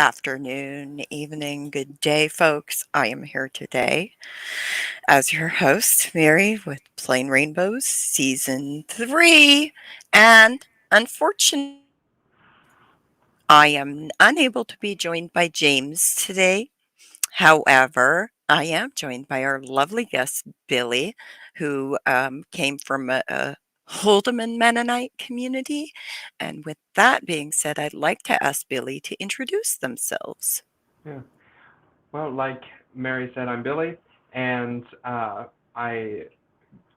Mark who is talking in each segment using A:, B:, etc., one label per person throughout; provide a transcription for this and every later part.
A: afternoon, evening, good day, folks. I am here today as your host, Mary, with Plain Rainbows Season 3. And unfortunately, I am unable to be joined by James today. However, I am joined by our lovely guest, Billy, who came from a Holdeman Mennonite community. And with that being said, I'd like to ask Billy to introduce themselves.
B: Yeah. Well, like Mary said, I'm Billy, and I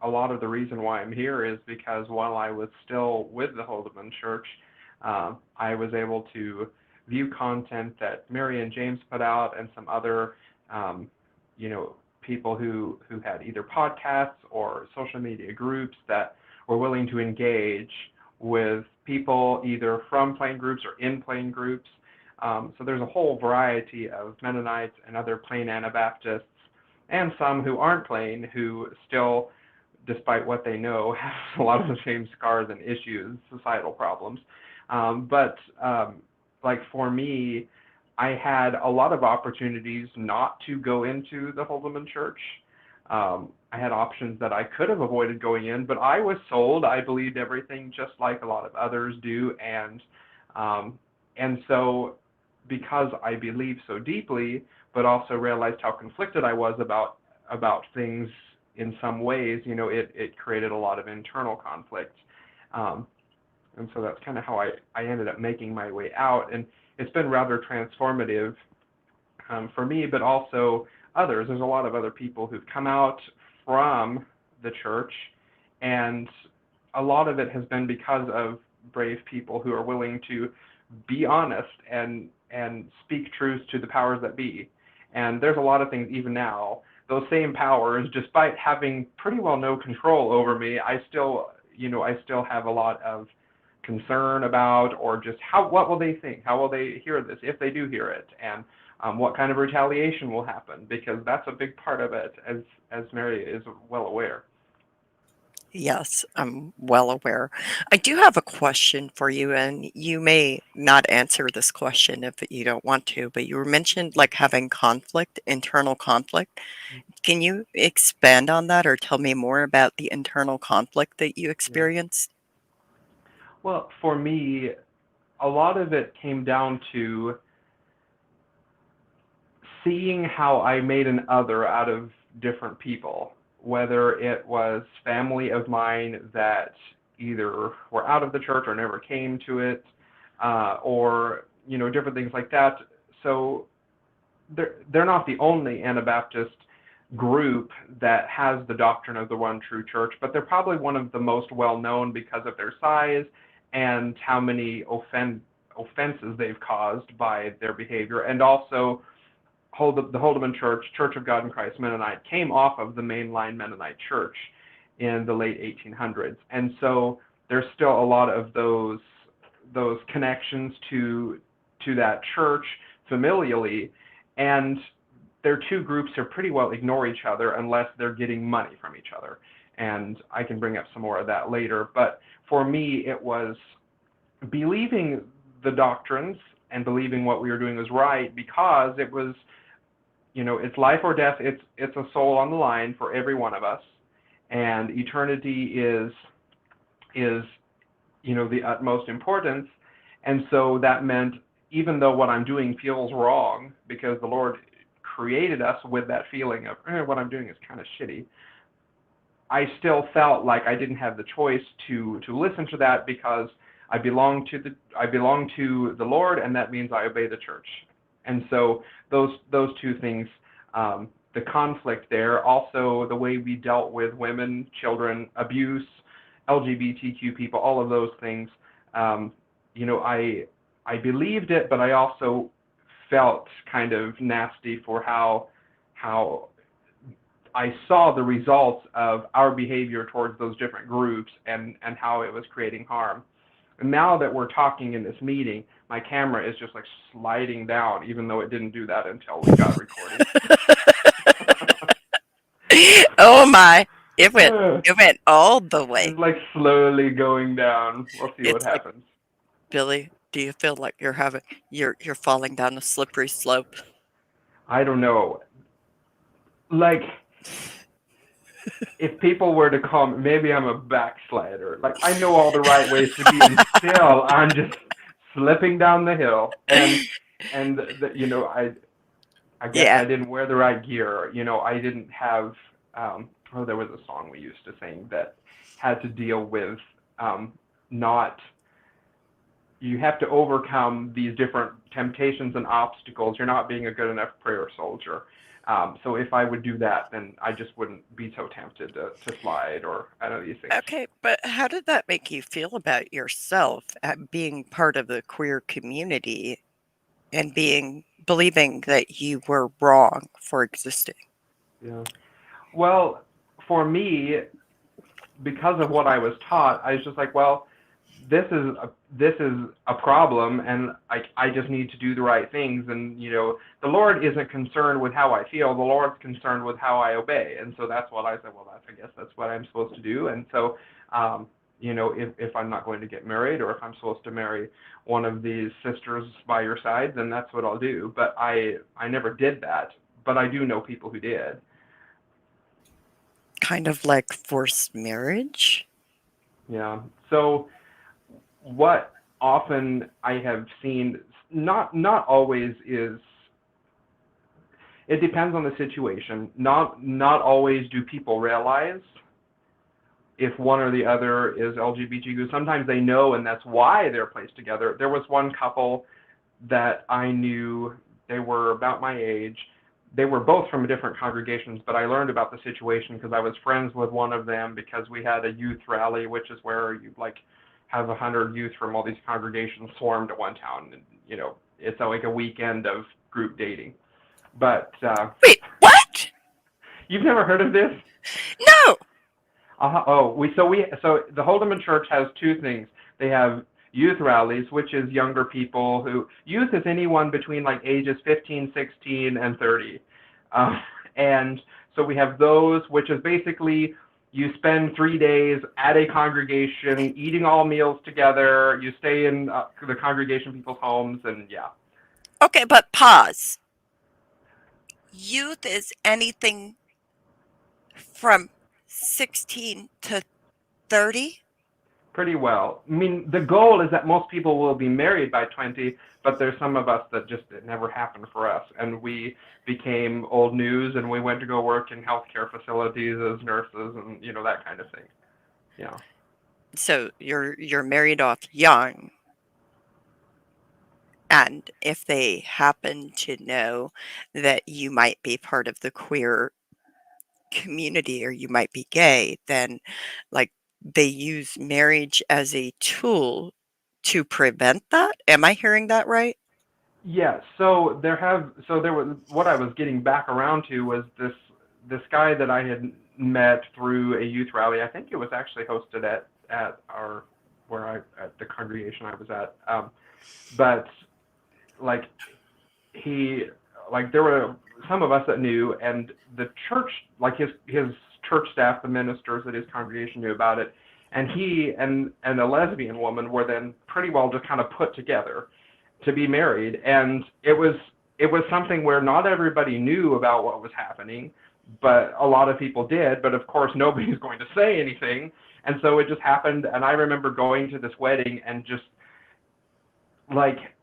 B: a lot of the reason why I'm here is because while I was still with the Holdeman Church, I was able to view content that Mary and James put out, and some other, um, people who had either podcasts or social media groups that were willing to engage with people either from plain groups or in plain groups. So there's a whole variety of Mennonites and other plain Anabaptists, and some who aren't plain, who still, despite what they know, have a lot of the same scars and issues, societal problems. But like for me, I had a lot of opportunities not to go into the Holdeman Church. I had options that I could have avoided going in, but I was sold. I believed everything just like a lot of others do, and so because I believed so deeply, but also realized how conflicted I was about things in some ways, it created a lot of internal conflict. Um, and so that's kind of how I ended up making my way out. And it's been rather transformative for me, but also others. There's a lot of other people who've come out from the church, and a lot of it has been because of brave people who are willing to be honest and speak truth to the powers that be. And there's a lot of things even now. Those same powers, despite having pretty well no control over me, I still have a lot of concern about, or just what will they think? How will they hear this if they do hear it? And what kind of retaliation will happen? Because that's a big part of it, as Mary is well aware.
A: Yes, I'm well aware. I do have a question for you, and you may not answer this question if you don't want to, but you were mentioned like having conflict, internal conflict. Can you expand on that or tell me more about the internal conflict that you
B: Yeah.
A: experienced?
B: Well, for me, a lot of it came down to seeing how I made an other out of different people, whether it was family of mine that either were out of the church or never came to it, or different things like that. So they're not the only Anabaptist group that has the doctrine of the one true church, but they're probably one of the most well known because of their size and how many offenses they've caused by their behavior. And also, the Holdeman Church, Church of God in Christ Mennonite, came off of the mainline Mennonite Church in the late 1800s, and so there's still a lot of those connections to that church familially, and their two groups are pretty well ignore each other unless they're getting money from each other. And I can bring up some more of that later. But for me, it was believing the doctrines and believing what we were doing was right, because it was, it's life or death. It's a soul on the line for every one of us, and eternity is the utmost importance. And so that meant, even though what I'm doing feels wrong, because the Lord created us with that feeling of what I'm doing is kind of shitty, I still felt like I didn't have the choice to listen to that, because I belong to the Lord, and that means I obey the church. And so those two things, the conflict there, also the way we dealt with women, children, abuse, LGBTQ people, all of those things. I believed it, but I also felt kind of nasty for how I saw the results of our behavior towards those different groups, and how it was creating harm. And now that we're talking in this meeting, my camera is just like sliding down, even though it didn't do that until we got recording.
A: Oh my, it went
B: Uh,
A: it went all the way.
B: it's like slowly going down. We'll see what
A: It's like
B: happens.
A: Billy. Do you feel like you're falling down a slippery slope?
B: I don't know. Like, if people were to call me, maybe I'm a backslider. Like, I know all the right ways to be, and still I'm just slipping down the hill. I guess
A: Yeah.
B: I didn't wear the right gear. I didn't have. There was a song we used to sing that had to deal with not. You have to overcome these different temptations and obstacles. You're not being a good enough prayer soldier. So if I would do that, then I just wouldn't be so tempted to slide or any of these things.
A: Okay, but how did that make you feel about yourself at being part of the queer community and believing that you were wrong for existing?
B: Yeah. Well, for me, because of what I was taught, I was just like, well, this is a problem, and I just need to do the right things. And the Lord isn't concerned with how I feel. The Lord's concerned with how I obey. And so that's what I said. Well, I guess that's what I'm supposed to do. And so, if I'm not going to get married, or if I'm supposed to marry one of these sisters by your side, then that's what I'll do. But I never did that. But I do know people who did.
A: Kind of like forced marriage?
B: Yeah. So what often I have seen, not always is, it depends on the situation. Not always do people realize if one or the other is LGBTQ. Sometimes they know, and that's why they're placed together. There was one couple that I knew. They were about my age. They were both from different congregations, but I learned about the situation because I was friends with one of them, because we had a youth rally, which is where you have 100 youth from all these congregations swarmed at one town, and it's like a weekend of group dating. But
A: Wait, what?
B: you've never heard of this?
A: No!
B: So the Holdeman Church has two things. They have youth rallies, which is younger people youth is anyone between ages 15, 16, and 30. And so we have those, which is basically you spend 3 days at a congregation, eating all meals together. You stay in the congregation people's homes, and yeah.
A: Okay, but pause. Youth is anything from 16 to 30?
B: Pretty well. I mean, the goal is that most people will be married by 20, but there's some of us that just it never happened for us, and we became old news, and we went to go work in healthcare facilities as nurses, and that kind of thing. Yeah.
A: So you're married off young, and if they happen to know that you might be part of the queer community or you might be gay, then like they use marriage as a tool to prevent that. Am I hearing that right?
B: Yeah. There was what I was getting back around to was this guy that I had met through a youth rally. I think it was actually hosted at our at the congregation I was at. But like he there were some of us that knew, and the church, his church staff, the ministers at his congregation knew about it, and he and a lesbian woman were then pretty well just kind of put together to be married. And it was something where not everybody knew about what was happening, but a lot of people did. But of course nobody's going to say anything, and so it just happened. And I remember going to this wedding, and just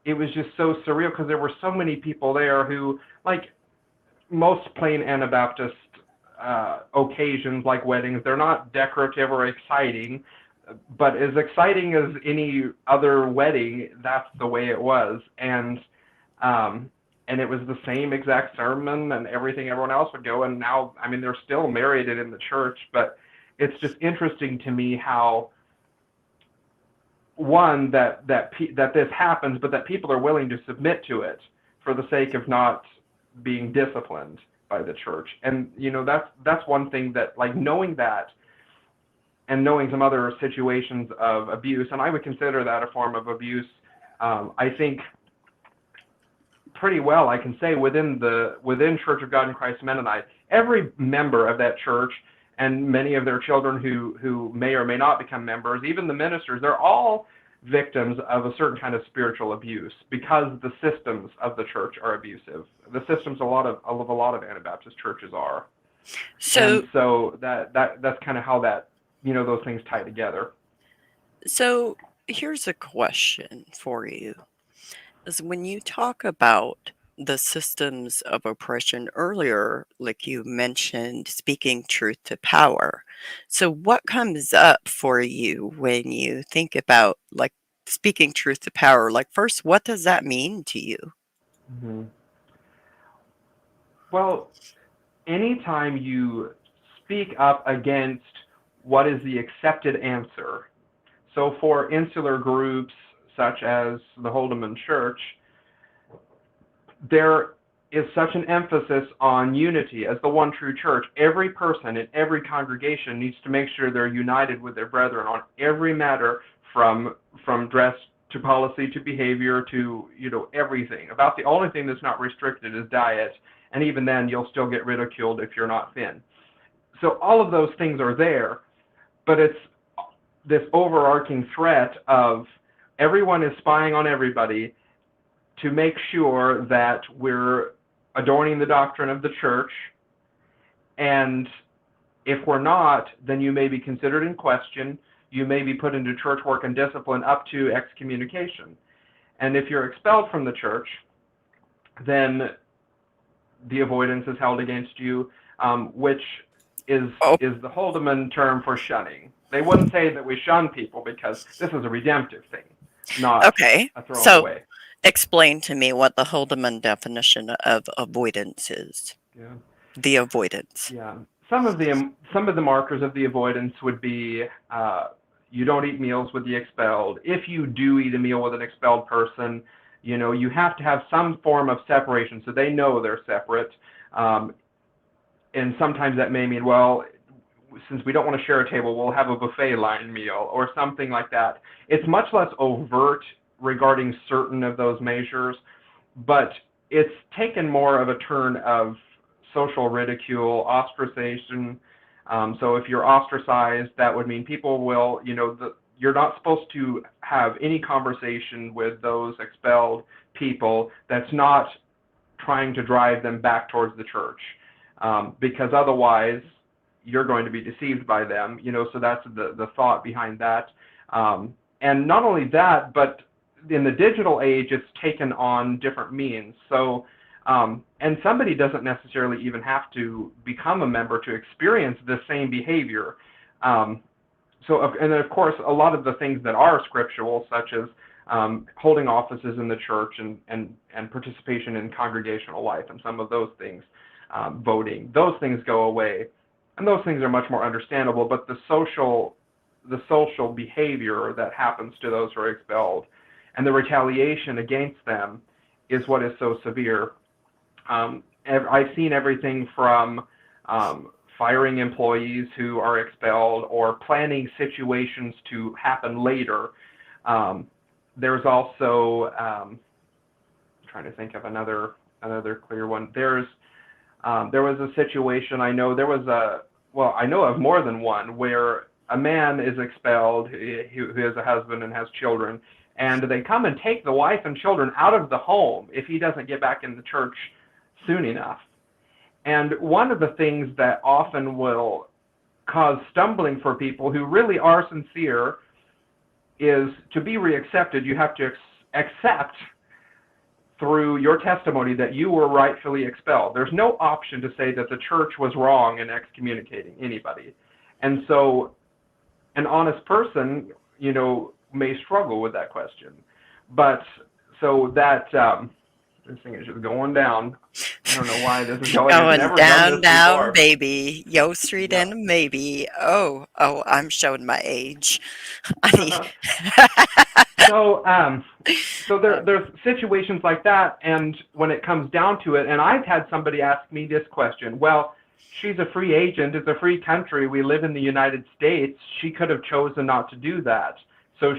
B: it was just so surreal, because there were so many people there who, most plain Anabaptist occasions like weddings, they're not decorative or exciting, but as exciting as any other wedding, that's the way it was. And it was the same exact sermon and everything. Everyone else would go, and now, I mean, they're still married and in the church. But it's just interesting to me how, one, that this happens, but that people are willing to submit to it for the sake of not being disciplined by the church. And that's one thing that, knowing that, and knowing some other situations of abuse, and I would consider that a form of abuse. I think pretty well I can say within Church of God in Christ Mennonite, every member of that church, and many of their children who may or may not become members, even the ministers, they're all victims of a certain kind of spiritual abuse because the systems of the church are abusive. The systems a lot of Anabaptist churches are, and
A: So,
B: so that's kind of how that those things tie together.
A: so here's a question for you. Is when you talk about the systems of oppression earlier, like you mentioned, speaking truth to power. So, what comes up for you when you think about like speaking truth to power? Like, first, what does that mean to you?
B: Hmm. Well, anytime you speak up against what is the accepted answer. So for insular groups such as the Holdeman Church, there is such an emphasis on unity as the one true church. Every person in every congregation needs to make sure they're united with their brethren on every matter, from dress to policy to behavior to everything. About the only thing that's not restricted is diet, and even then you'll still get ridiculed if you're not thin. So all of those things are there, but it's this overarching threat of everyone is spying on everybody to make sure that we're adorning the doctrine of the church, and if we're not, then you may be considered in question, you may be put into church work and discipline up to excommunication. And if you're expelled from the church, then the avoidance is held against you, which is
A: Oh,
B: the Holdeman term for shunning. They wouldn't say that we shun people because this is a redemptive thing, not
A: okay.
B: a throwing
A: So,
B: away.
A: explain to me what the Holdeman definition of avoidance is.
B: Yeah.
A: The avoidance.
B: Yeah. Some of the markers of the avoidance would be you don't eat meals with the expelled. If you do eat a meal with an expelled person, you have to have some form of separation so they know they're separate. And sometimes that may mean, well, since we don't want to share a table, we'll have a buffet line meal or something like that. It's much less overt regarding certain of those measures, but it's taken more of a turn of social ridicule, ostracization. So if you're ostracized, that would mean people will, you're not supposed to have any conversation with those expelled people that's not trying to drive them back towards the church, because otherwise you're going to be deceived by them. So that's the thought behind that. And not only that, but in the digital age, it's taken on different means. So, and somebody doesn't necessarily even have to become a member to experience the same behavior. And then of course, a lot of the things that are scriptural, such as holding offices in the church and participation in congregational life and some of those things, voting, those things go away. And those things are much more understandable, but the social behavior that happens to those who are expelled and the retaliation against them is what is so severe. I've seen everything from firing employees who are expelled or planning situations to happen later. There's also, trying to think of another clear one. There was a situation, I know of more than one, where a man is expelled who has a husband and has children, and they come and take the wife and children out of the home if he doesn't get back in the church soon enough. And one of the things that often will cause stumbling for people who really are sincere is to be reaccepted, you have to accept through your testimony that you were rightfully expelled. There's no option to say that the church was wrong in excommunicating anybody. And so an honest person, may struggle with that question. But so that, this thing is just going down. I don't know why this is going. I've
A: Going
B: never done
A: down,
B: this
A: down,
B: before.
A: baby. Yo Street
B: Yeah.
A: and a maybe. Oh, I'm showing my age. I mean,
B: So, there's situations like that, and when it comes down to it, and I've had somebody ask me this question, well, she's a free agent, it's a free country, we live in the United States, she could have chosen not to do that. So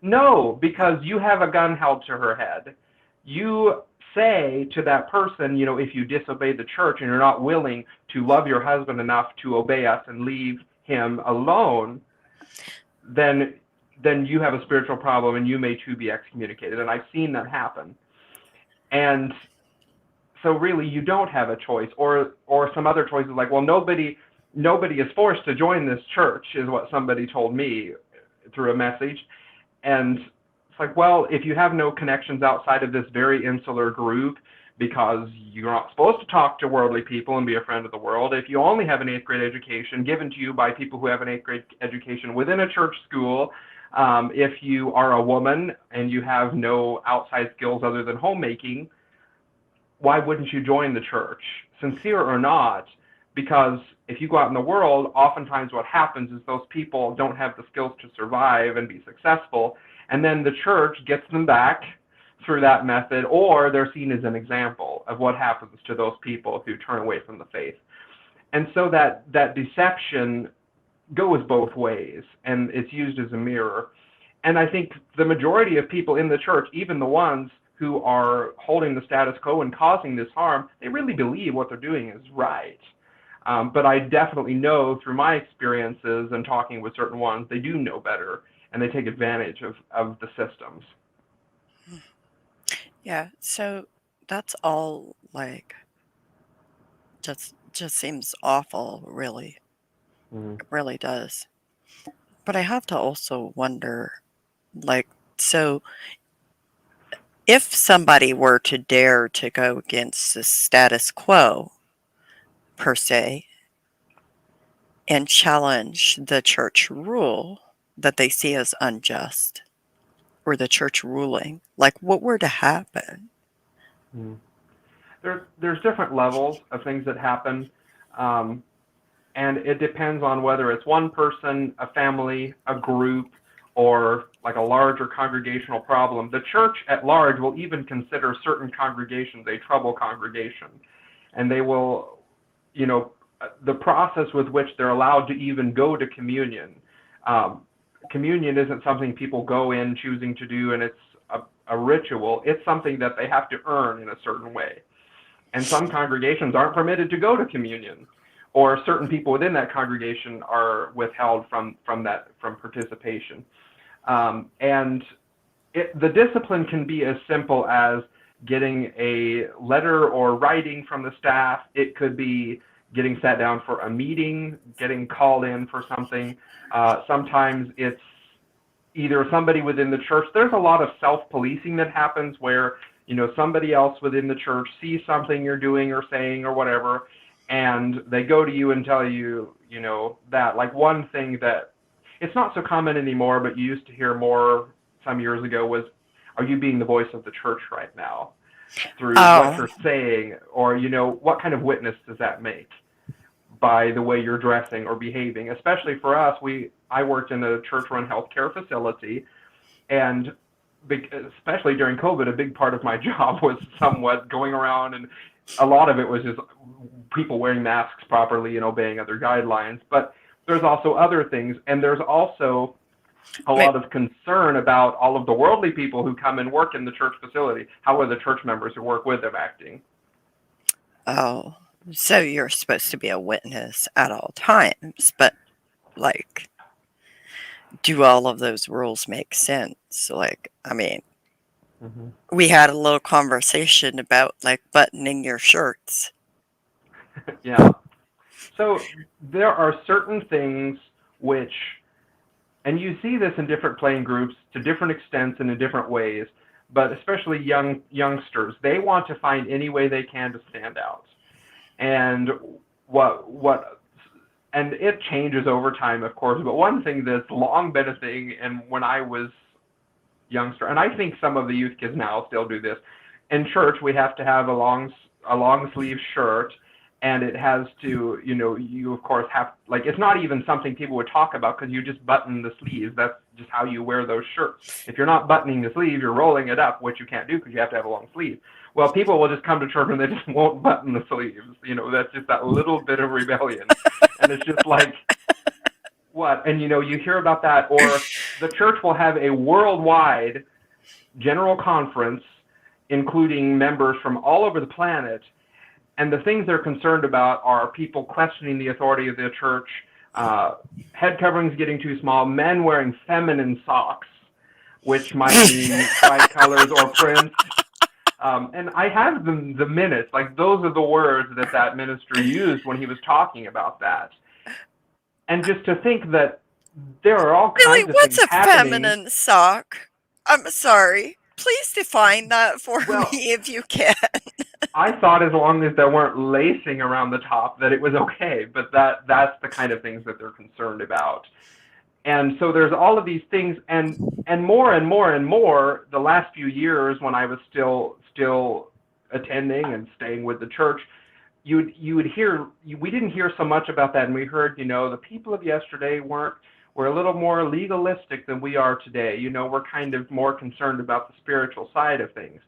B: no, because you have a gun held to her head. You say to that person, if you disobey the church and you're not willing to love your husband enough to obey us and leave him alone, then then you have a spiritual problem and you may too be excommunicated. And I've seen that happen. And so really you don't have a choice, or some other choices like, well, nobody is forced to join this church, is what somebody told me through a message. And it's like, well, if you have no connections outside of this very insular group, because you're not supposed to talk to worldly people and be a friend of the world, if you only have an 8th grade education given to you by people who have an 8th grade education within a church school, if you are a woman and you have no outside skills other than homemaking, why wouldn't you join the church, sincere or not? Because if you go out in the world, oftentimes what happens is those people don't have the skills to survive and be successful, and then the church gets them back through that method, or they're seen as an example of what happens to those people who turn away from the faith. And so that deception goes both ways, and it's used as a mirror. And I think the majority of people in the church, even the ones who are holding the status quo and causing this harm, they really believe what they're doing is right. But I definitely know through my experiences and talking with certain ones, they do know better, and they take advantage of the systems.
A: Yeah, so that's all like just seems awful, really.
B: Mm-hmm.
A: It really does. But I have to also wonder, like, so if somebody were to dare to go against the status quo, per se, and challenge the church rule that they see as unjust, or the church ruling, like, what were to happen?
B: Mm-hmm. There's different levels of things that happen, and it depends on whether it's one person, a family, a group, or like a larger congregational problem. The church at large will even consider certain congregations a trouble congregation, and they will, the process with which they're allowed to even go to communion. Communion isn't something people go in choosing to do, and it's a ritual. It's something that they have to earn in a certain way. And some congregations aren't permitted to go to communion, or certain people within that congregation are withheld from participation. And the discipline can be as simple as getting a letter or writing from the staff. It could be getting sat down for a meeting, getting called in for something. Sometimes it's either somebody within the church. There's a lot of self-policing that happens where, somebody else within the church sees something you're doing or saying or whatever, and they go to you and tell you, that. Like, one thing that, it's not so common anymore, but you used to hear more some years ago, was, are you being the voice of the church right now through what you're saying? Or, what kind of witness does that make by the way you're dressing or behaving? Especially for us, I worked in a church-run healthcare facility, and especially during COVID, a big part of my job was somewhat going around, and a lot of it was just people wearing masks properly and obeying other guidelines. But there's also other things, and there's also a lot of concern about all of the worldly people who come and work in the church facility. How are the church members who work with them acting?
A: Oh, so you're supposed to be a witness at all times, but, like, do all of those rules make sense? Like, I mean, we had a little conversation about, like, buttoning your shirts.
B: Yeah. So there are certain things which, and you see this in different playing groups to different extents and in different ways, but especially youngsters, they want to find any way they can to stand out. And and it changes over time, of course, but one thing that's long been a thing, and when I was youngster, and I think some of the youth kids now still do this, in church we have to have a long sleeve shirt, and it has to, you of course have, like, it's not even something people would talk about because you just button the sleeves. That's just how you wear those shirts. If you're not buttoning the sleeve, you're rolling it up, which you can't do because you have to have a long sleeve. Well, people will just come to church and they just won't button the sleeves. That's just that little bit of rebellion. And it's just like, what? And, you hear about that, or the church will have a worldwide general conference, including members from all over the planet, and the things they're concerned about are people questioning the authority of the church, head coverings getting too small, men wearing feminine socks, which might mean bright colors or prints. And I have the minutes, like those are the words that minister used when he was talking about that. And just to think that there are all
A: Really,
B: kinds of
A: what's
B: things
A: a
B: happening.
A: feminine sock? I'm sorry. Please define that for
B: Well,
A: me if you can.
B: I thought as long as there weren't lacing around the top that it was okay, but that's the kind of things that they're concerned about. And so there's all of these things, and more and more and more the last few years when I was still attending and staying with the church, you would hear, we didn't hear so much about that, and we heard, the people of yesterday were a little more legalistic than we are today. We're kind of more concerned about the spiritual side of things.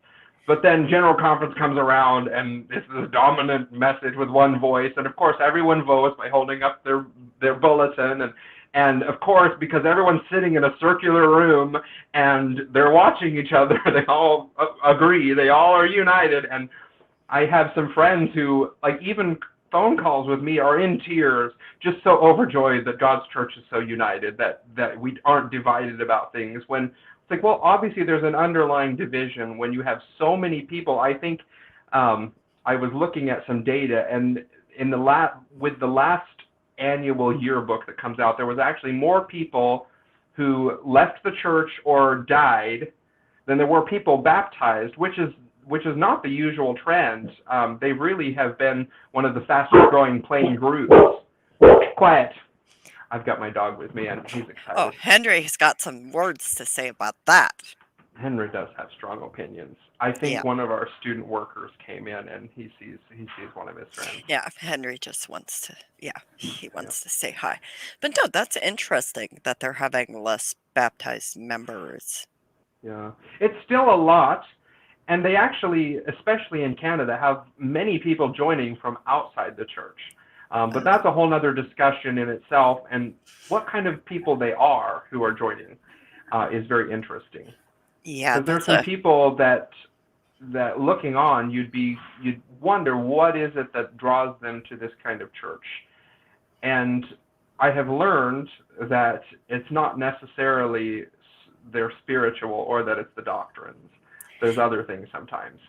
B: But then General Conference comes around, and it's this dominant message with one voice, and of course everyone votes by holding up their bulletin, and of course, because everyone's sitting in a circular room and they're watching each other, they all agree, they all are united. And I have some friends who, like, even phone calls with me are in tears, just so overjoyed that God's church is so united, that we aren't divided about things. When it's like, well, obviously there's an underlying division when you have so many people. I think I was looking at some data, and with the last annual yearbook that comes out, there was actually more people who left the church or died than there were people baptized, which is not the usual trend. They really have been one of the fastest growing plain groups. Quiet. I've got my dog with me, and he's excited.
A: Oh, Henry's got some words to say about that.
B: Henry does have strong opinions. I think
A: Yeah.
B: one of our student workers came in, and he sees one of his friends.
A: Yeah, Henry just wants to, he wants to say hi. But no, that's interesting that they're having less baptized members.
B: Yeah. It's still a lot, and they actually, especially in Canada, have many people joining from outside the church. But that's a whole other discussion in itself, and what kind of people they are who are joining is very interesting.
A: Yeah,
B: Because there's some people that looking on, you'd wonder what is it that draws them to this kind of church. And I have learned that it's not necessarily they're spiritual or that it's the doctrines. There's other things sometimes.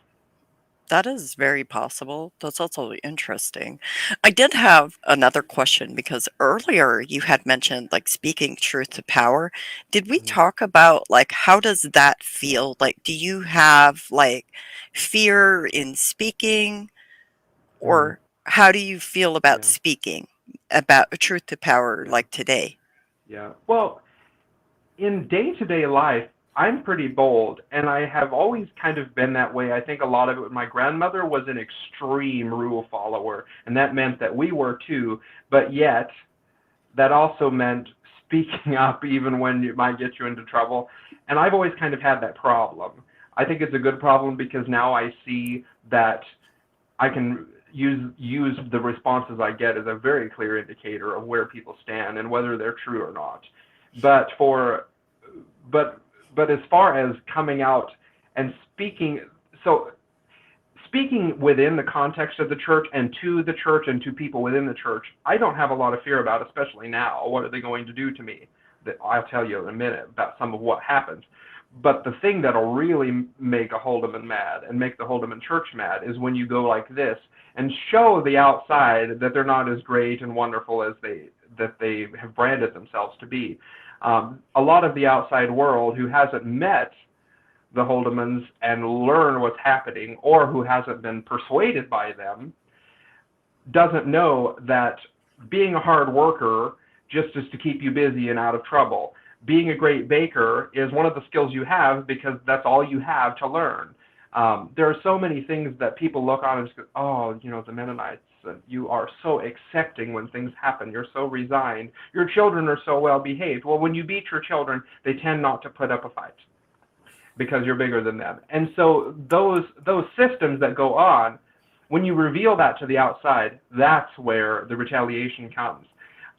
A: that is very possible. That's also interesting. I did have another question because earlier you had mentioned like speaking truth to power. Did we talk about like how does that feel? Like, do you have like fear in speaking, or how do you feel about speaking about truth to power like today?
B: Yeah. Well, in day-to-day life, I'm pretty bold, and I have always kind of been that way. I think a lot of it, my grandmother was an extreme rule follower, and that meant that we were too, but yet that also meant speaking up even when it might get you into trouble. And I've always kind of had that problem. I think it's a good problem because now I see that I can use the responses I get as a very clear indicator of where people stand and whether they're true or not. But as far as coming out and speaking, so speaking within the context of the church and to people within the church, I don't have a lot of fear about, especially now. What are they going to do to me? That I'll tell you in a minute about some of what happens. But the thing that'll really make a Holdeman mad and make the Holdeman church mad is when you go like this and show the outside that they're not as great and wonderful as they have branded themselves to be. A lot of the outside world who hasn't met the Holdemans and learn what's happening, or who hasn't been persuaded by them, doesn't know that being a hard worker just is to keep you busy and out of trouble. Being a great baker is one of the skills you have because that's all you have to learn. There are so many things that people look on and just go, oh, the Mennonites, you are so accepting when things happen. You're so resigned. Your children are so well behaved. Well, when you beat your children, they tend not to put up a fight because you're bigger than them. And so those systems that go on, when you reveal that to the outside, that's where the retaliation comes.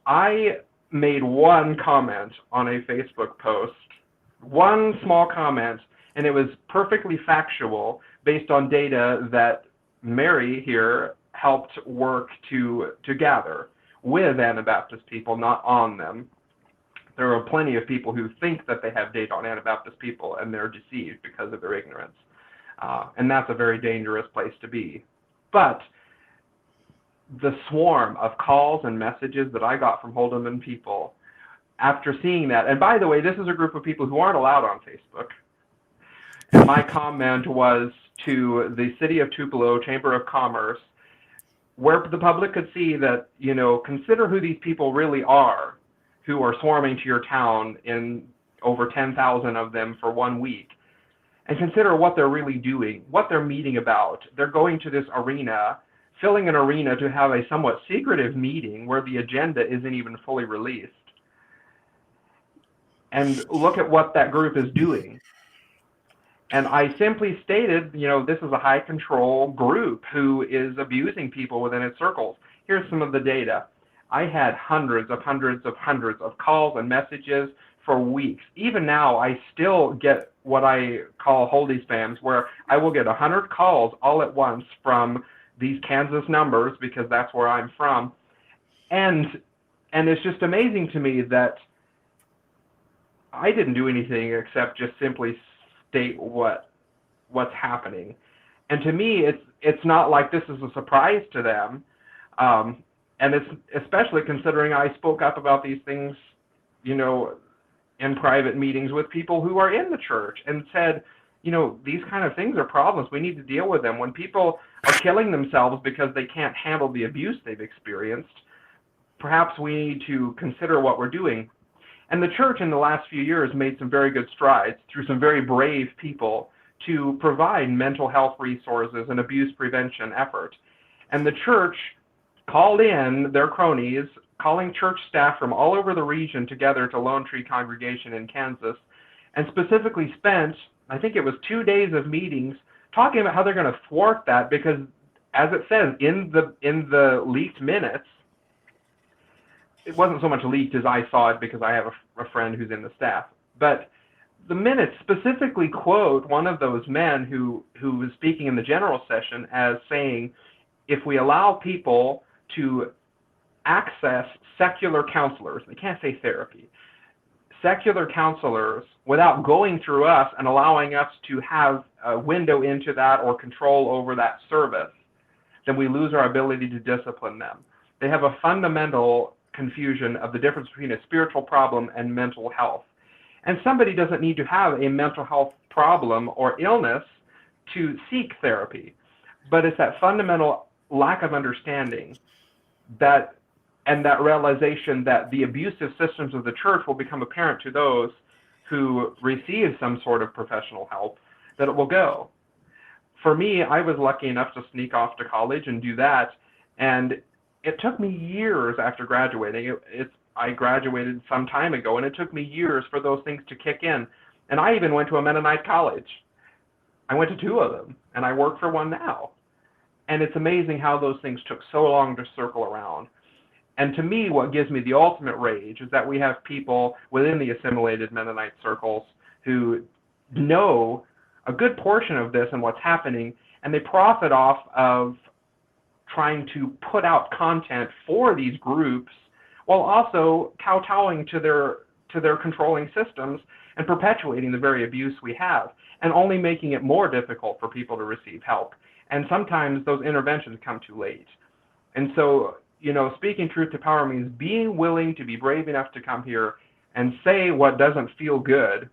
B: I made one comment on a Facebook post, one small comment, and it was perfectly factual based on data that Mary here helped work to gather. with Anabaptist people, not on them. There are plenty of people who think that they have data on Anabaptist people, and they're deceived because of their ignorance. And that's a very dangerous place to be. But the swarm of calls and messages that I got from Holdeman people after seeing that, and by the way, this is a group of people who aren't allowed on Facebook. And my comment was to the City of Tupelo Chamber of Commerce, where the public could see that, consider who these people really are who are swarming to your town, in over 10,000 of them for 1 week, and consider what they're really doing, what they're meeting about. They're going to this arena, filling an arena to have a somewhat secretive meeting where the agenda isn't even fully released. And look at what that group is doing. And I simply stated, this is a high control group who is abusing people within its circles. Here's some of the data. I had hundreds of calls and messages for weeks. Even now, I still get what I call holdie spams, where I will get 100 calls all at once from these Kansas numbers, because that's where I'm from. And it's just amazing to me that I didn't do anything except just simply state what's happening. And to me, it's not like this is a surprise to them. And it's especially considering I spoke up about these things, in private meetings with people who are in the church, and said, these kind of things are problems. We need to deal with them. When people are killing themselves because they can't handle the abuse they've experienced, perhaps we need to consider what we're doing. And the church in the last few years made some very good strides through some very brave people to provide mental health resources and abuse prevention effort. And the church called in their cronies, calling church staff from all over the region together to Lone Tree Congregation in Kansas, and specifically spent, I think it was 2 days of meetings, talking about how they're going to thwart that, because as it says in the leaked minutes, it wasn't so much leaked as I saw it because I have a friend who's in the staff, but the minutes specifically quote one of those men who was speaking in the general session as saying, if we allow people to access secular counselors, they can't say therapy, secular counselors, without going through us and allowing us to have a window into that or control over that service, then we lose our ability to discipline them. They have a fundamental confusion of the difference between a spiritual problem and mental health. And somebody doesn't need to have a mental health problem or illness to seek therapy, but it's that fundamental lack of understanding and that realization that the abusive systems of the church will become apparent to those who receive some sort of professional help, that it will go. For me, I was lucky enough to sneak off to college and do that, and it took me years after graduating. I graduated some time ago, and it took me years for those things to kick in. And I even went to a Mennonite college. I went to 2 of them, and I work for one now. And it's amazing how those things took so long to circle around. And to me, what gives me the ultimate rage is that we have people within the assimilated Mennonite circles who know a good portion of this and what's happening, and they profit off of trying to put out content for these groups while also kowtowing to their controlling systems and perpetuating the very abuse we have, and only making it more difficult for people to receive help. And sometimes those interventions come too late. And so, speaking truth to power means being willing to be brave enough to come here and say what doesn't feel good,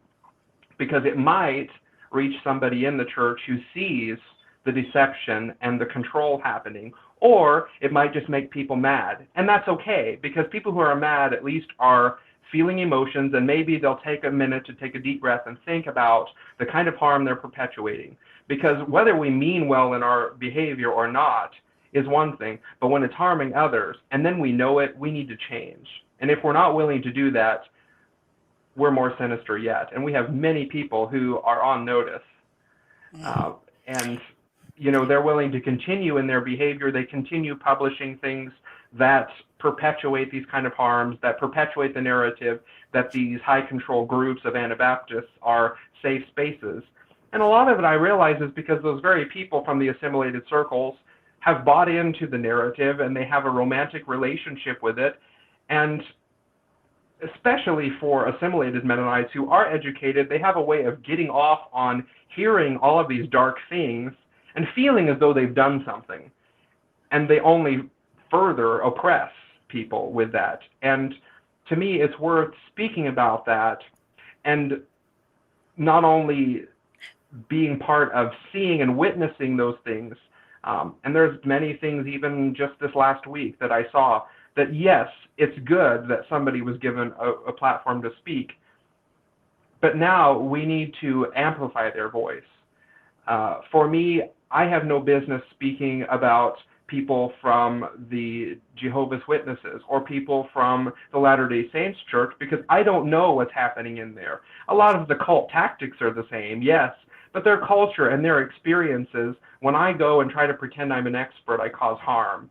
B: because it might reach somebody in the church who sees the deception and the control happening, or it might just make people mad. And that's okay, because people who are mad at least are feeling emotions, and maybe they'll take a minute to take a deep breath and think about the kind of harm they're perpetuating. Because whether we mean well in our behavior or not is one thing, but when it's harming others, and then we know it, we need to change. And if we're not willing to do that, we're more sinister yet. And we have many people who are on notice. And they're willing to continue in their behavior. They continue publishing things that perpetuate these kind of harms, that perpetuate the narrative that these high control groups of Anabaptists are safe spaces. And a lot of it, I realize, is because those very people from the assimilated circles have bought into the narrative and they have a romantic relationship with it. And especially for assimilated Mennonites who are educated, they have a way of getting off on hearing all of these dark things and feeling as though they've done something. And they only further oppress people with that. And to me, it's worth speaking about that and not only being part of seeing and witnessing those things. And there's many things, even just this last week, that I saw that, yes, it's good that somebody was given a platform to speak, but now we need to amplify their voice. For me, I have no business speaking about people from the Jehovah's Witnesses or people from the Latter-day Saints Church because I don't know what's happening in there. A lot of the cult tactics are the same, yes, but their culture and their experiences, when I go and try to pretend I'm an expert, I cause harm.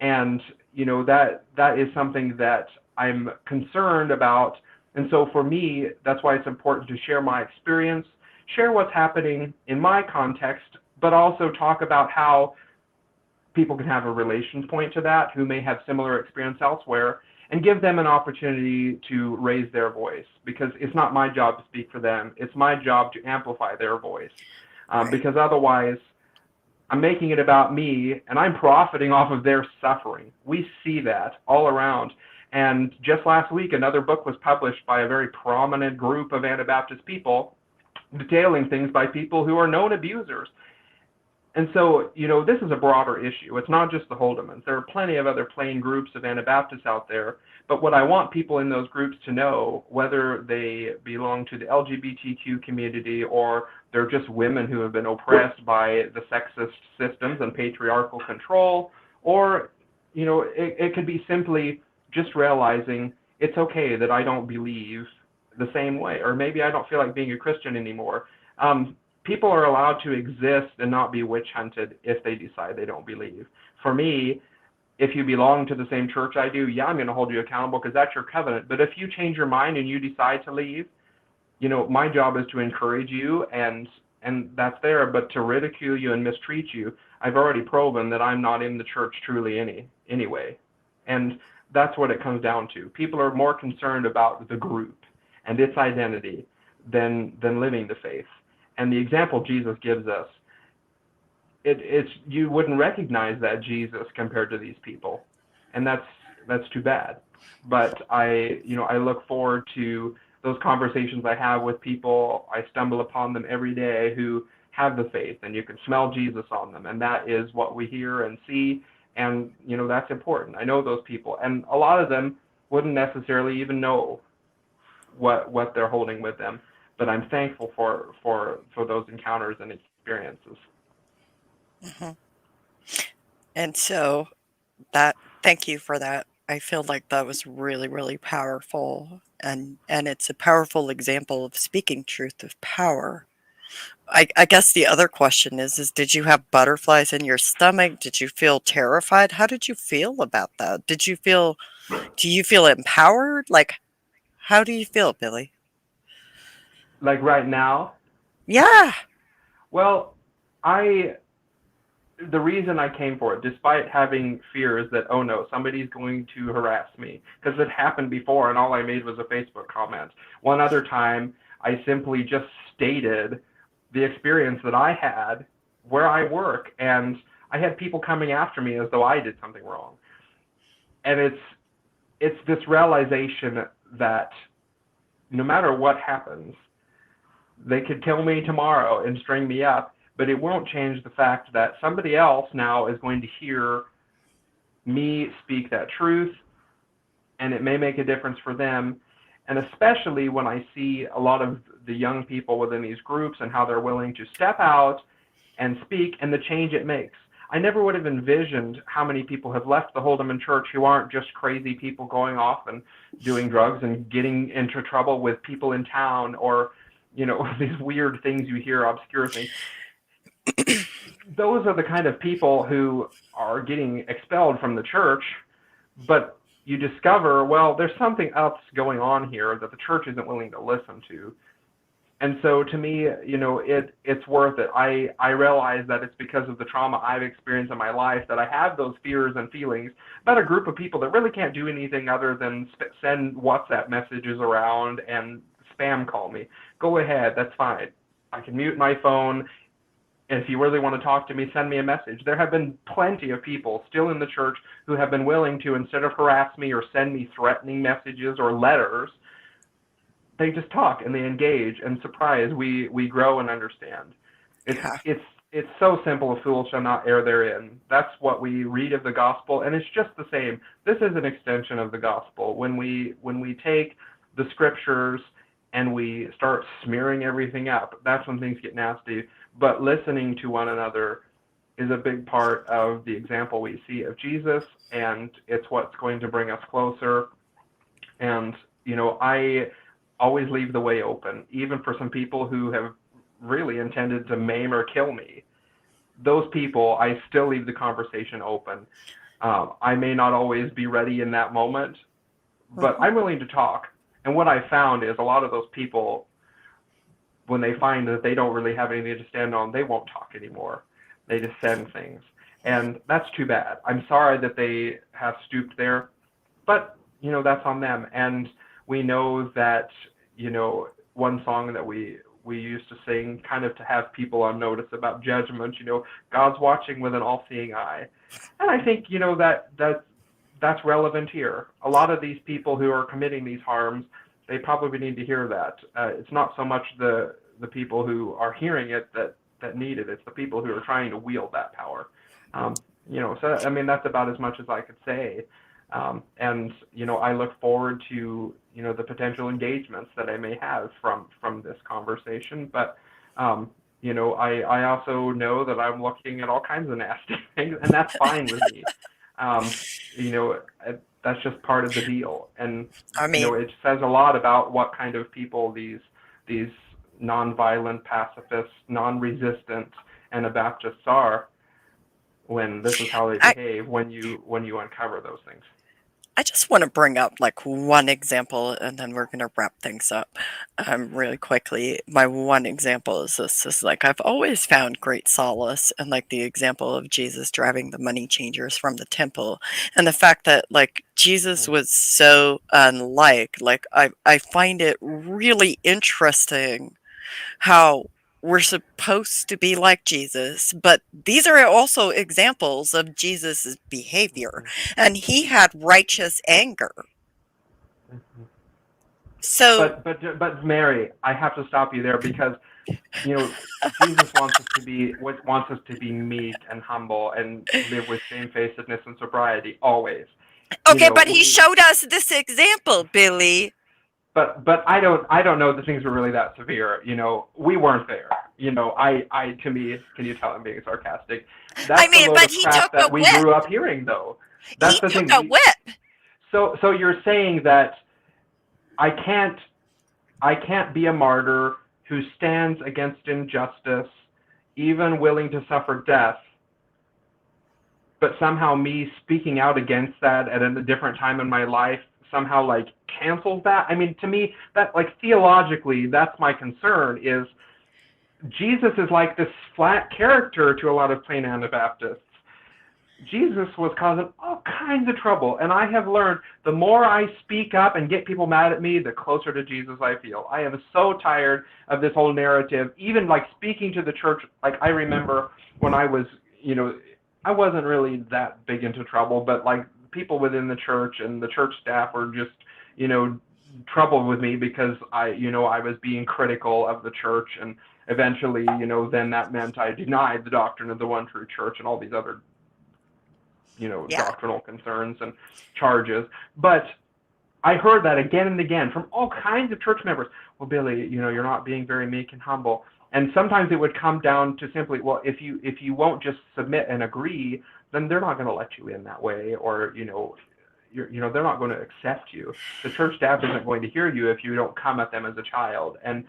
B: And that is something that I'm concerned about. And so for me, that's why it's important to share my experience, share what's happening in my context, but also talk about how people can have a relation point to that who may have similar experience elsewhere, and give them an opportunity to raise their voice, because it's not my job to speak for them. It's my job to amplify their voice, because otherwise I'm making it about me, and I'm profiting off of their suffering. We see that all around. And just last week, another book was published by a very prominent group of Anabaptist people, detailing things by people who are known abusers. And so, this is a broader issue. It's not just the Holdemans. There are plenty of other plain groups of Anabaptists out there. But what I want people in those groups to know, whether they belong to the LGBTQ community or they're just women who have been oppressed by the sexist systems and patriarchal control, or, it could be simply just realizing it's okay that I don't believe the same way, or maybe I don't feel like being a Christian anymore. People are allowed to exist and not be witch hunted if they decide they don't believe. For me, if you belong to the same church I do, yeah, I'm going to hold you accountable because that's your covenant. But if you change your mind and you decide to leave, my job is to encourage you, and that's there. But to ridicule you and mistreat you, I've already proven that I'm not in the church truly anyway. And that's what it comes down to. People are more concerned about the group and its identity than living the faith. And the example Jesus gives us, it's you wouldn't recognize that Jesus compared to these people, and that's too bad. But I look forward to those conversations I have with people. I stumble upon them every day who have the faith, and you can smell Jesus on them, and that is what we hear and see, and that's important. I know those people, and a lot of them wouldn't necessarily even know what they're holding with them. But I'm thankful for those encounters and experiences.
A: Hmm. And so thank you for that. I feel like that was really, really powerful, and it's a powerful example of speaking truth of power. I guess the other question is did you have butterflies in your stomach? Did you feel terrified? How did you feel about that? Do you feel empowered? Like, how do you feel, Billy?
B: Like right now,
A: Yeah.
B: well, I the reason I came for it, despite having fears that, oh no, somebody's going to harass me, because it happened before and all I made was a Facebook comment. One other time, I simply just stated the experience that I had where I work, and I had people coming after me as though I did something wrong. And it's this realization that no matter what happens, they could kill me tomorrow and string me up, but it won't change the fact that somebody else now is going to hear me speak that truth, and it may make a difference for them. And especially when I see a lot of the young people within these groups and how they're willing to step out and speak, and the change it makes. I never would have envisioned how many people have left the Holdeman Church who aren't just crazy people going off and doing drugs and getting into trouble with people in town, or these weird things you hear, obscure things. Those are the kind of people who are getting expelled from the church, but you discover, well, there's something else going on here that the church isn't willing to listen to. And so to me, it's worth it. I realize that it's because of the trauma I've experienced in my life that I have those fears and feelings about a group of people that really can't do anything other than send WhatsApp messages around and spam call me. Go ahead, that's fine. I can mute my phone. And if you really want to talk to me, send me a message. There have been plenty of people still in the church who have been willing to, instead of harass me or send me threatening messages or letters, they just talk and they engage, and surprise, we grow and understand. It's
A: Yeah.
B: it's it's so simple. A fool shall not err therein. That's what we read of the gospel, and it's just the same. This is an extension of the gospel. When we take the scriptures and we start smearing everything up, that's when things get nasty. But listening to one another is a big part of the example we see of Jesus, and it's what's going to bring us closer. And I always leave the way open, even for some people who have really intended to maim or kill me. Those people, I still leave the conversation open. I may not always be ready in that moment, but
A: Mhm.
B: I'm willing to talk. And what I found is a lot of those people, when they find that they don't really have anything to stand on, they won't talk anymore. They just send things. And that's too bad. I'm sorry that they have stooped there, but that's on them. And we know that one song that we used to sing, kind of to have people on notice about judgment. God's watching with an all-seeing eye, and I think that's relevant here. A lot of these people who are committing these harms, they probably need to hear that. It's not so much the people who are hearing it that need it. It's the people who are trying to wield that power. So I mean, that's about as much as I could say. And I look forward to the potential engagements that I may have from this conversation. But I also know that I'm looking at all kinds of nasty things, and that's fine with me. Um, you know, that's just part of the deal, and
A: I mean,
B: it says a lot about what kind of people these nonviolent pacifists, non-resistant Anabaptists are, when this is how they
A: I
B: behave when you uncover those things.
A: I just want to bring up like one example and then we're going to wrap things up really quickly. My one example is this is like I've always found great solace in like the example of Jesus driving the money changers from the temple and the fact that like Jesus
B: Mm-hmm.
A: was so unlike I find it really interesting how we're supposed to be like Jesus, but these are also examples of Jesus's behavior.
B: Mm-hmm.
A: And he had righteous anger.
B: Mm-hmm.
A: So,
B: But Mary, I have to stop you there because you know Jesus wants us to be meek and humble and live with shamefacedness and sobriety always. You
A: okay,
B: know
A: but he
B: we
A: showed us this example, Billy.
B: but I don't know that things were really that severe. We weren't there. I to me, can you tell I'm being sarcastic?
A: I
B: That's the
A: mean,
B: load
A: but
B: of
A: he
B: crap
A: took a
B: that we
A: whip.
B: grew up hearing, though.
A: He
B: That's the
A: took
B: thing.
A: a whip.
B: So you're saying that I can't I can't be a martyr who stands against injustice, even willing to suffer death, but somehow me speaking out against that at a different time in my life somehow like cancels that. I mean, to me, that like theologically, that's my concern. Is Jesus is like this flat character to a lot of plain Anabaptists. Jesus was causing all kinds of trouble, and I have learned the more I speak up and get people mad at me, the closer to Jesus I feel. I am so tired of this whole narrative, even like speaking to the church. Like I remember when I was, I wasn't really that big into trouble, but like people within the church and the church staff were just, you know, troubled with me because I was being critical of the church, and eventually, then that meant I denied the doctrine of the one true church and all these other
A: Yeah.
B: doctrinal concerns and charges. But I heard that again and again from all kinds of church members. Well, Billy, you're not being very meek and humble. And sometimes it would come down to simply, well, if you won't just submit and agree, then they're not going to let you in that way, or they're not going to accept you. The church staff isn't going to hear you if you don't come at them as a child. And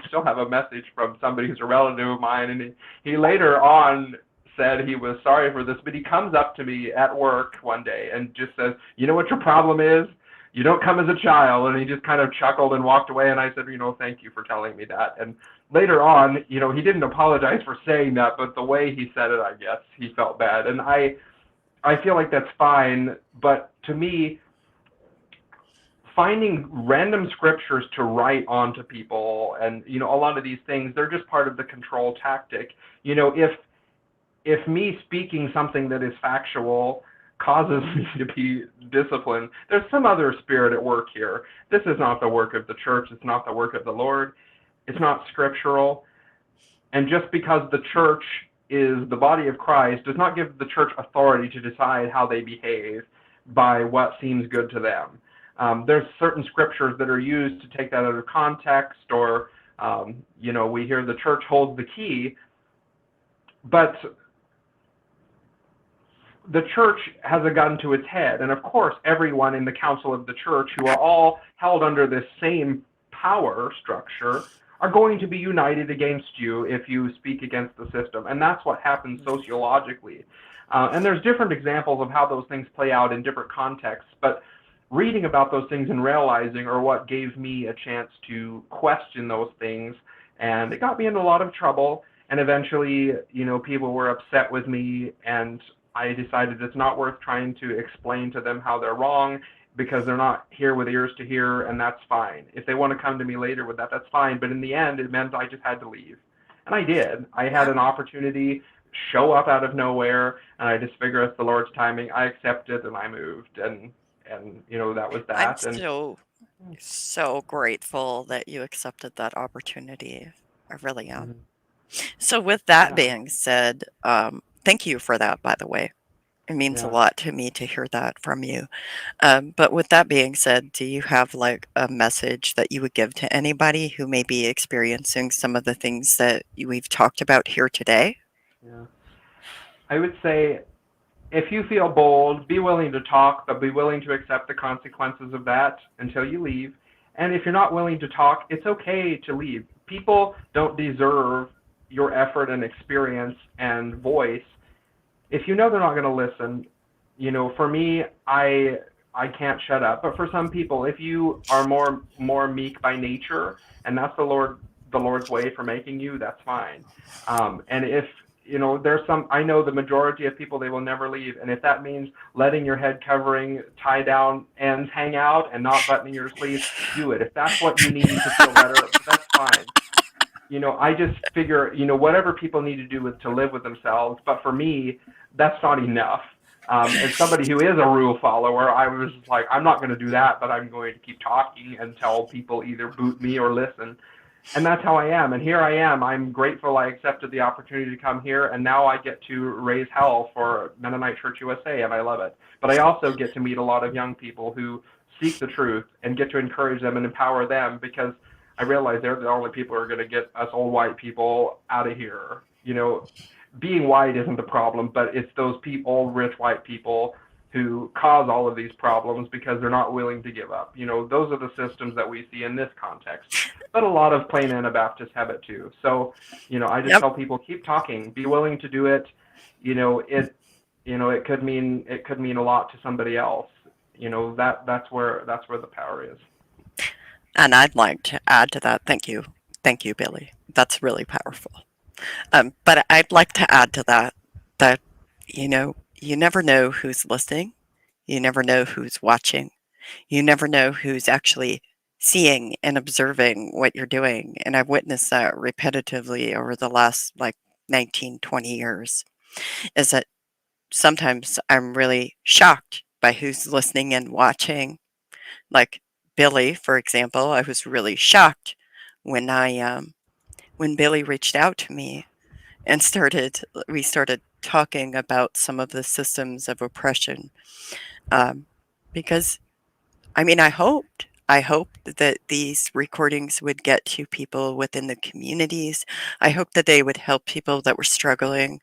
B: still have a message from somebody who's a relative of mine, and he later on said he was sorry for this, but he comes up to me at work one day and just says, "You know what your problem is? you don't come as a child. And he just kind of chuckled and walked away. And I said, thank you for telling me that. And later on, he didn't apologize for saying that, but the way he said it, I guess he felt bad. And I feel like that's fine. But to me, finding random scriptures to write onto people, and a lot of these things, they're just part of the control tactic. If me speaking something that is factual causes me to be disciplined, there's some other spirit at work here. This is not the work of the church. It's not the work of the Lord. It's not scriptural. And just because the church is the body of Christ does not give the church authority to decide how they behave by what seems good to them. There's certain scriptures that are used to take that out of context, or we hear the church holds the key, but the church has a gun to its head. And of course, everyone in the council of the church, who are all held under this same power structure, are going to be united against you if you speak against the system. And that's what happens sociologically. And there's different examples of how those things play out in different contexts, but reading about those things and realizing are what gave me a chance to question those things. And it got me into a lot of trouble. And eventually, people were upset with me, and I decided it's not worth trying to explain to them how they're wrong, because they're not here with ears to hear, and that's fine. If they want to come to me later with that, that's fine. But in the end, it meant I just had to leave. And I did. I had an opportunity show up out of nowhere, and I just figured it's the Lord's timing. I accepted, and I moved, and that was
A: I'm
B: that. And
A: so grateful that you accepted that opportunity. I really am. So, with that
B: yeah,
A: being said, thank you for that, by the way. It means a
B: yeah.
A: lot to me to hear that from you. But with that being said, do you have like a message that you would give to anybody who may be experiencing some of the things that we've talked about here today?
B: Yeah. I would say, if you feel bold, be willing to talk, but be willing to accept the consequences of that until you leave. And if you're not willing to talk, it's okay to leave. People don't deserve your effort and experience and voice. If you know they're not going to listen, for me, I can't shut up. But for some people, if you are more meek by nature, and that's the Lord's way for making you, that's fine. And if there's I know the majority of people, they will never leave. And if that means letting your head covering tie down ends hang out and not buttoning your sleeves, do it. If that's what you need to feel better, that's fine. I just figure, whatever people need to do to live with themselves. But for me, that's not enough. As somebody who is a rule follower, I was like, I'm not going to do that, but I'm going to keep talking until people either boot me or listen. And that's how I am. And here I am. I'm grateful I accepted the opportunity to come here, and now I get to raise hell for Mennonite Church USA, and I love it. But I also get to meet a lot of young people who seek the truth and get to encourage them and empower them, because I realize they're the only people who are going to get us old white people out of here. Being white isn't the problem, but it's those old rich white people who cause all of these problems because they're not willing to give up. Those are the systems that we see in this context. But a lot of plain Anabaptists have it too. So, I just
A: Yep.
B: tell people, keep talking, be willing to do it. It could mean a lot to somebody else. That's where the power is.
A: And I'd like to add to that. Thank you. Thank you, Billy. That's really powerful. But I'd like to add to that, you never know who's listening. You never know who's watching. You never know who's actually seeing and observing what you're doing. And I've witnessed that repetitively over the last like 19, 20 years, is that sometimes I'm really shocked by who's listening and watching. Like Billy, for example, I was really shocked when when Billy reached out to me and we started talking about some of the systems of oppression, um, because I mean, I hoped that these recordings would get to people within the communities. I hope that they would help people that were struggling,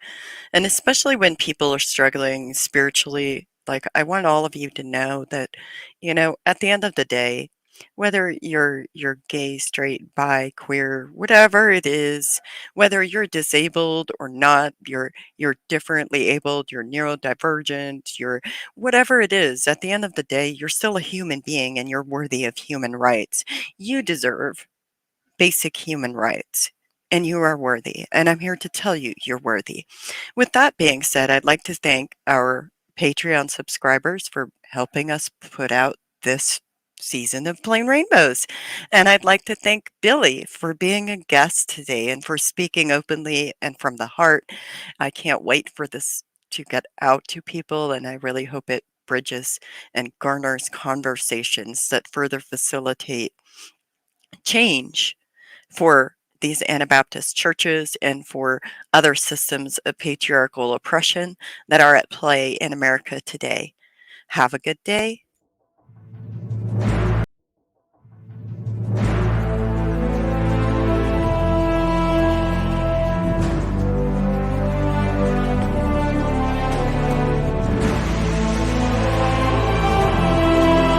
A: and especially when people are struggling spiritually. Like, I want all of you to know that, at the end of the day, Whether you're gay, straight, bi, queer, whatever it is, whether you're disabled or not, you're differently abled, you're neurodivergent, you're whatever it is, at the end of the day, you're still a human being and you're worthy of human rights. You deserve basic human rights. And you are worthy. And I'm here to tell you you're worthy. With that being said, I'd like to thank our Patreon subscribers for helping us put out this season of Plain Rainbows. And I'd like to thank Billy for being a guest today and for speaking openly and from the heart. I can't wait for this to get out to people, and I really hope it bridges and garners conversations that further facilitate change for these Anabaptist churches and for other systems of patriarchal oppression that are at play in America today. Have a good day.